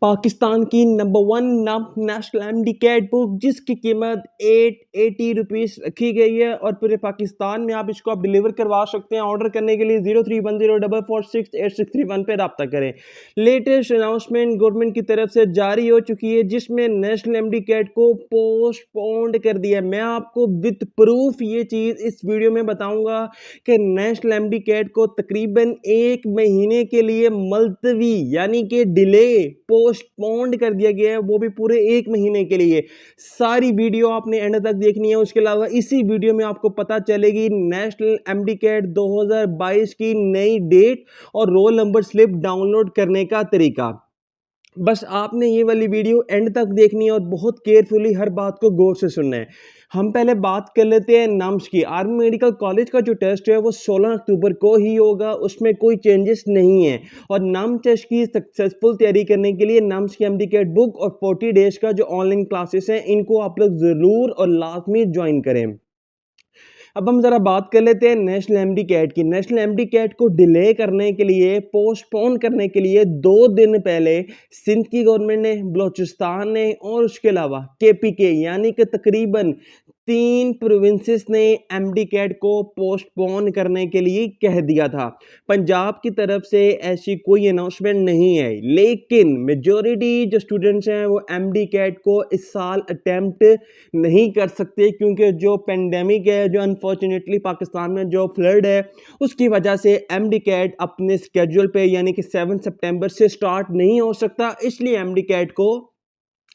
पाकिस्तान की number 1 national MD CAT book जिसकी कीमत 880 रुपीस रखी गई है और पूरे पाकिस्तान में आप इसको डिलीवर करवा सकते हैं। ऑर्डर करने के लिए 0310446861 पे रब्ता करें। लेटेस्ट अनाउंसमेंट गवर्नमेंट की तरफ से जारी हो चुकी है जिसमें नेशनल एमडी कैट को पोस्टपोन्ड कर दिया। मैं आपको विद प्रूफ ये चीज़ इस वीडियो में बताऊंगा कि नेशनल एमडी कैट को तकरीबन 1 महीने के लिए मुलतवी यानी कि डिले पोस्टपोन्ड कर दिया गया है, वो भी पूरे 1 महीने के लिए। सारी वीडियो आपने एंड तक देखनी है। उसके अलावा इसी वीडियो में आपको पता चलेगी नेशनल एमडी कैट 2022 की नई डेट और रोल नंबर स्लिप डाउनलोड करने का तरीका। बस आपने ये वाली वीडियो एंड तक देखनी है और बहुत केयरफुली हर बात को गौर से सुनना है। हम पहले बात कर लेते हैं नम्स की। आर्मी मेडिकल कॉलेज का जो टेस्ट है वो 16 अक्टूबर को ही होगा, उसमें कोई चेंजेस नहीं है। और नम्स टेस्ट की सक्सेसफुल तैयारी करने के लिए नम्स की एमडी कैट बुक और 40 डेज का जो ऑनलाइन क्लासेस हैं इनको आप लोग ज़रूर और लाजमी ज्वाइन करें। अब हम ज़रा बात कर लेते हैं नेशनल एमडी कैट की। नेशनल एमडी कैट को डिले करने के लिए, पोस्टपोन करने के लिए 2 दिन पहले सिंध की गवर्नमेंट ने, बलूचिस्तान ने और उसके अलावा केपीके यानी कि तकरीबन 3 प्रोविंसेस ने एमडी कैट को पोस्टपोन करने के लिए कह दिया था। पंजाब की तरफ से ऐसी कोई अनाउंसमेंट नहीं है, लेकिन मेजॉरिटी जो स्टूडेंट्स हैं वो एमडी कैट को इस साल अटेम्प्ट नहीं कर सकते क्योंकि जो पेंडेमिक है, जो अनफॉर्चुनेटली पाकिस्तान में जो फ्लड है उसकी वजह से एमडी कैट अपने स्केड्यूल पे यानी कि 7 सितंबर से स्टार्ट नहीं हो सकता। इसलिए एमडी कैट को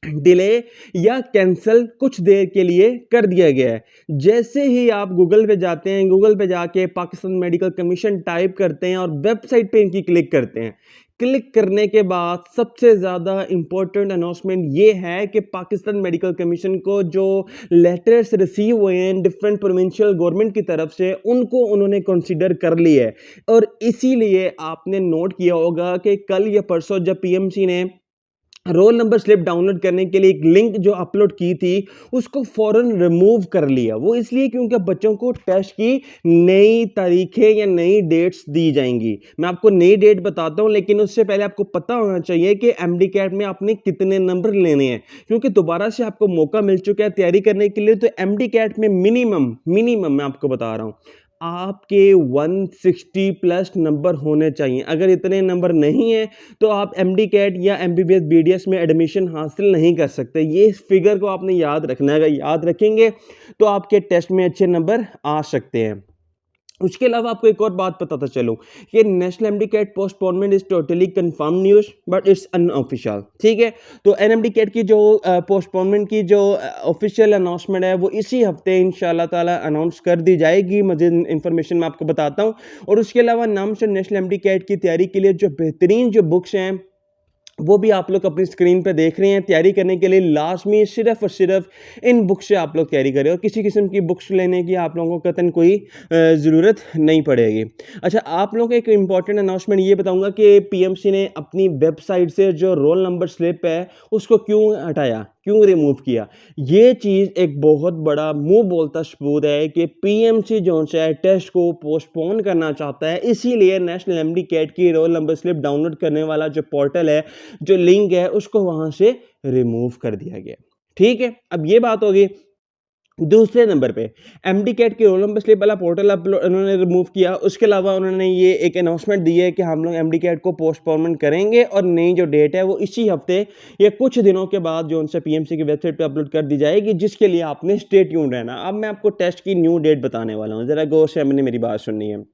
डिले या कैंसिल कुछ देर के लिए कर दिया गया है। जैसे ही आप गूगल पे जाते हैं, गूगल पे जाके पाकिस्तान मेडिकल कमीशन टाइप करते हैं और वेबसाइट पे इनकी क्लिक करते हैं, क्लिक करने के बाद सबसे ज़्यादा इम्पोर्टेंट अनाउंसमेंट ये है कि पाकिस्तान मेडिकल कमीशन को जो लेटर्स रिसीव हुए हैं डिफरेंट प्रोविंशियल गवर्नमेंट की तरफ से उनको उन्होंने कंसीडर कर लिया है। और इसीलिए आपने नोट किया होगा कि कल या परसों जब पीएमसी ने रोल नंबर स्लिप डाउनलोड करने के लिए एक लिंक जो अपलोड की थी उसको फौरन रिमूव कर लिया। वो इसलिए क्योंकि बच्चों को टेस्ट की नई तारीखें या नई डेट्स दी जाएंगी। मैं आपको नई डेट बताता हूं, लेकिन उससे पहले आपको पता होना चाहिए कि एमडी कैट में आपने कितने नंबर लेने हैं, क्योंकि दोबारा से आपको मौका मिल चुका है तैयारी करने के लिए। तो एमडी कैट में मिनिमम मैं आपको बता रहा हूं आपके 160 प्लस नंबर होने चाहिए। अगर इतने नंबर नहीं है तो आप एमडी कैट या एमबीबीएस बीडीएस में एडमिशन हासिल नहीं कर सकते। ये फिगर को आपने याद रखना है। अगर याद रखेंगे तो आपके टेस्ट में अच्छे नंबर आ सकते हैं। उसके अलावा आपको एक और बात बताता चलूं कि national MD CAT postponement is totally confirm news but it's unofficial. ठीक है, तो एनएमडी कैट की जो पोस्टपोनमेंट की जो ऑफिशियल अनाउंसमेंट है वो इसी हफ्ते इंशाल्लाह ताला अनाउंस कर दी जाएगी। मज़ीद इंफॉर्मेशन मैं आपको बताता हूं। और उसके अलावा नाम से नेशनल एमडी कैट की तैयारी के लिए जो बेहतरीन जो बुक्स हैं वो भी आप लोग अपनी स्क्रीन पे देख रहे हैं। तैयारी करने के लिए लाजमी सिर्फ और सिर्फ इन बुक्स से आप लोग तैयारी करें और किसी किस्म की बुक्स लेने की आप लोगों को कतन कोई ज़रूरत नहीं पड़ेगी। अच्छा, आप लोगों को एक इम्पॉर्टेंट अनाउंसमेंट ये बताऊंगा कि पीएमसी ने अपनी वेबसाइट से जो रोल नंबर स्लिप है उसको क्यों हटाया, क्यों रिमूव किया। ये चीज़ एक बहुत बड़ा मुंह बोलता सबूत है कि पीएमसी जो है टेस्ट को पोस्टपोन करना चाहता है। इसीलिए नेशनल एमडी कैट की रोल नंबर स्लिप डाउनलोड करने वाला जो पोर्टल है, जो लिंक है, उसको वहां से रिमूव कर दिया गया। ठीक है, अब ये बात होगी। दूसरे नंबर पे एमडी कैट की रोल नंबर स्लिप वाला पोर्टल उन्होंने रिमूव किया। उसके अलावा उन्होंने ये एक अनाउंसमेंट दी है कि हम लोग एमडी कैट को पोस्टपोनमेंट करेंगे और नई जो डेट है वो इसी हफ्ते या कुछ दिनों के बाद जो उनसे पीएमसी की वेबसाइट पे अपलोड कर दी जाएगी, जिसके लिए आपने स्टे ट्यून्ड रहना। अब मैं आपको टेस्ट की न्यू डेट बताने वाला हूँ, जरा गौर से मैंने मेरी बात सुननी है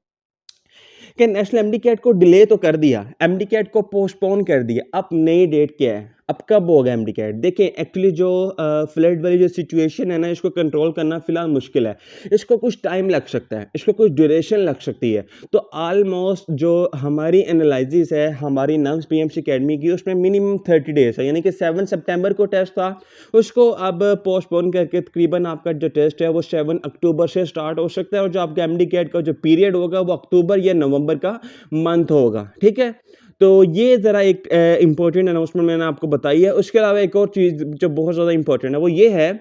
कि नेशनल एमडी कैट को डिले तो कर दिया, एमडी कैट को पोस्टपोन कर दिया। अब नई डेट क्या है, अब कब होगा एमडी कैट। देखिए, एक्चुअली जो फ्लड वाली जो सिचुएशन है ना, इसको कंट्रोल करना फिलहाल मुश्किल है। इसको कुछ टाइम लग सकता है, इसको कुछ ड्यूरेशन लग सकती है। तो ऑलमोस्ट जो हमारी एनालिसिस है हमारी नम्स पीएमसी अकेडमी की, उसमें मिनिमम 30 डेज है, यानी कि 7 सितंबर को टेस्ट था, उसको अब पोस्टपोन करके तकरीबन आपका जो टेस्ट है वो 7 अक्टूबर से स्टार्ट हो सकता है। और जो आपका एमडी कैट का जो पीरियड होगा वो अक्टूबर या नवंबर का मंथ होगा। ठीक है, तो ये ज़रा एक इम्पोर्टेंट अनाउंसमेंट मैंने आपको बताई है। उसके अलावा एक और चीज़ जो बहुत ज़्यादा इम्पोर्टेंट है वो ये है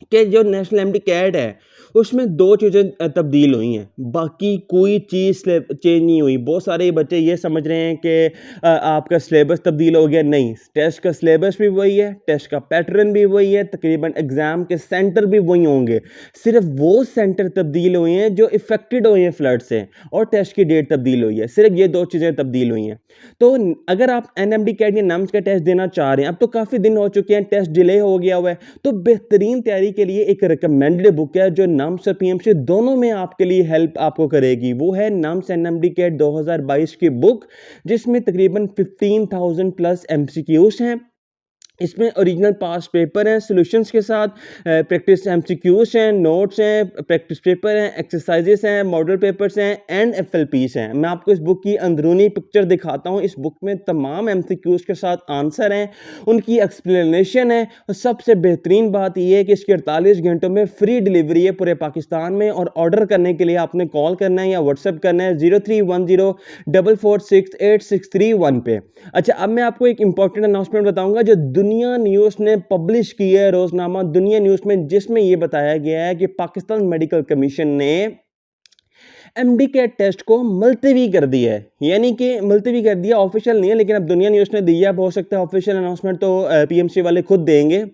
कि जो नेशनल एमडी कैट है उसमें 2 चीज़ें तब्दील हुई हैं, बाकी कोई चीज़ चेंज नहीं हुई। बहुत सारे बच्चे ये समझ रहे हैं कि आपका सिलेबस तब्दील हो गया, नहीं, टेस्ट का सिलेबस भी वही है, टेस्ट का पैटर्न भी वही है, तकरीबन एग्ज़ाम के सेंटर भी वही होंगे। सिर्फ़ वो सेंटर तब्दील हुए हैं जो इफ़ेक्टेड हुए हैं फ्लड से, और टेस्ट की डेट तब्दील हुई है। सिर्फ़ ये 2 चीज़ें तब्दील हुई हैं। तो अगर आप एनएमडी कैट या नम्स का टेस्ट देना चाह रहे हैं, अब तो काफ़ी दिन हो चुके हैं, टेस्ट डिले हो गया हुआ है, तो बेहतरीन तैयारी के लिए एक रिकमेंडेड बुक है जो नम्स और पीएमसी दोनों में आपके लिए हेल्प आपको करेगी। वो है नम्स एनएमडी कैट 2022 की बुक, जिसमें तकरीबन 15,000 प्लस एमसीक्यूज हैं। इसमें ओरिजिनल पास्ट पेपर हैं सॉल्यूशंस के साथ, प्रैक्टिस एमसीक्यूज हैं, नोट्स हैं, प्रैक्टिस पेपर हैं, एक्सरसाइजेस हैं, मॉडल पेपर्स हैं एंड एफएलपीस हैं। मैं आपको इस बुक की अंदरूनी पिक्चर दिखाता हूँ। इस बुक में तमाम एमसीक्यूज के साथ आंसर हैं, उनकी एक्सप्लेनेशन है, और सबसे बेहतरीन बात यह है कि इसके 48 घंटों में फ्री डिलीवरी है पूरे पाकिस्तान में। और ऑर्डर करने के लिए आपने कॉल करना है या व्हाट्सएप करना है 0310446863 पे। अच्छा, अब मैं आपको एक इंपॉर्टेंट अनाउंसमेंट बताऊंगा जो दुनिया न्यूज़ ने पब्लिश की है, रोजनामा दुनिया न्यूज़ में, जिसमें यह बताया गया है कि पाकिस्तान मेडिकल कमीशन ने एमडी कैट टेस्ट को मुलतवी कर दिया है। यानी कि मुलतवी कर दिया, ऑफिशियल नहीं है, लेकिन अब दुनिया न्यूज़ ने दिया। हो सकता है ऑफिशियल अनाउंसमेंट तो पीएमसी वाले खुद देंगे,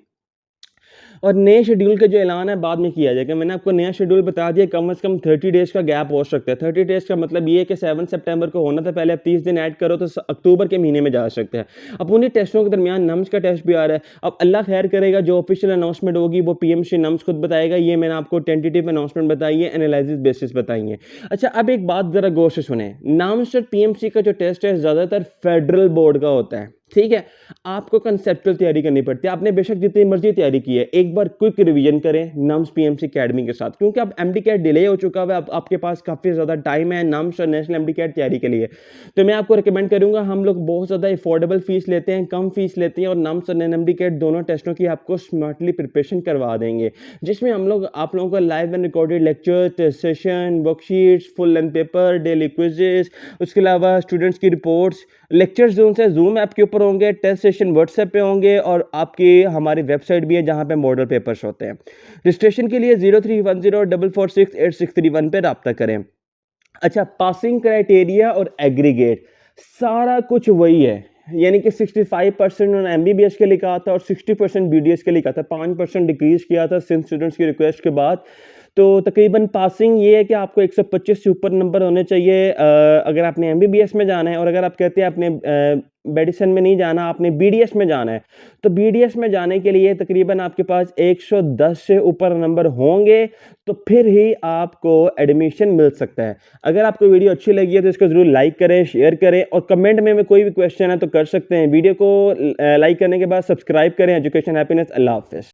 और नए शेड्यूल का जो ऐलान है बाद में किया जाएगा। मैंने आपको नया शेड्यूल बता दिया, कम से कम 30 डेज का गैप हो सकता है। 30 डेज का मतलब ये है कि 7 सितंबर को होना था, पहले आप 30 दिन ऐड करो तो अक्टूबर के महीने में जा सकते हैं। अब उन्हीं टेस्टों के दरमियान नम्स का टेस्ट भी आ रहा है। अब अल्लाह खैर करेगा, जो ऑफिशियल अनाउंसमेंट होगी वो पीएमसी नम्स खुद बताएगा। ये मैंने आपको टेंटेटिव अनाउंसमेंट बताई है, एनालिसिस बेसिस बताई है। अच्छा, अब एक बात जरा गौर से सुने, नम्स और पीएमसी का जो टेस्ट है ज़्यादातर फेडरल बोर्ड का होता है, ठीक है। आपको कंसेप्चुअल तैयारी करनी पड़ती है। आपने बेशक जितनी मर्जी तैयारी की है, एक बार क्विक रिवीजन करें नम्स पीएमसी एकेडमी के साथ, क्योंकि अब एमडी कैट डिले हो चुका है। अब आपके पास काफ़ी ज़्यादा टाइम है नम्स और नेशनल एमडी कैट तैयारी के लिए। तो मैं आपको रिकमेंड करूंगा, हम लोग बहुत ज़्यादा अफोर्डेबल फीस लेते हैं, कम फीस लेते हैं, और नम्स और एमडी कैट दोनों टेस्टों की आपको स्मार्टली प्रिपरेशन करवा देंगे, जिसमें हम लोग आप लोगों को live and recorded lecture, test session, worksheets, full length paper, daily quizzes, उसके अलावा स्टूडेंट्स की रिपोर्ट्स, लेक्चर्स जो उनसे जूम ऐप के ऊपर होंगे, टेस्ट सेशन व्हाट्सएप पे होंगे, और आपकी हमारी वेबसाइट भी है जहां पे मॉडल पेपर्स होते हैं। रजिस्ट्रेशन के लिए 0310446863 पे रब्ता करें। अच्छा, पासिंग क्राइटेरिया और एग्रीगेट सारा कुछ वही है। यानी कि 65% उन्होंने एमबीबीएस के लिए कहा था और 60% बीडीएस के लिए कहा था। 5% डिक्रीज किया था सिंध स्टूडेंट्स की रिक्वेस्ट के बाद। तो तकरीबन पासिंग ये है कि आपको 125 से ऊपर नंबर होने चाहिए अगर आपने एमबीबीएस में जाना है। और अगर आप कहते हैं आपने मेडिसिन में नहीं जाना, आपने बीडीएस में जाना है, तो बीडीएस में जाने के लिए तकरीबन आपके पास 110 से ऊपर नंबर होंगे, तो फिर ही आपको एडमिशन मिल सकता है। अगर आपको वीडियो अच्छी लगी है तो इसको जरूर लाइक करें, शेयर करें, और कमेंट में कोई भी क्वेश्चन है तो कर सकते हैं। वीडियो को लाइक करने के बाद सब्सक्राइब करें। Education happiness. अल्लाह हाफिज़।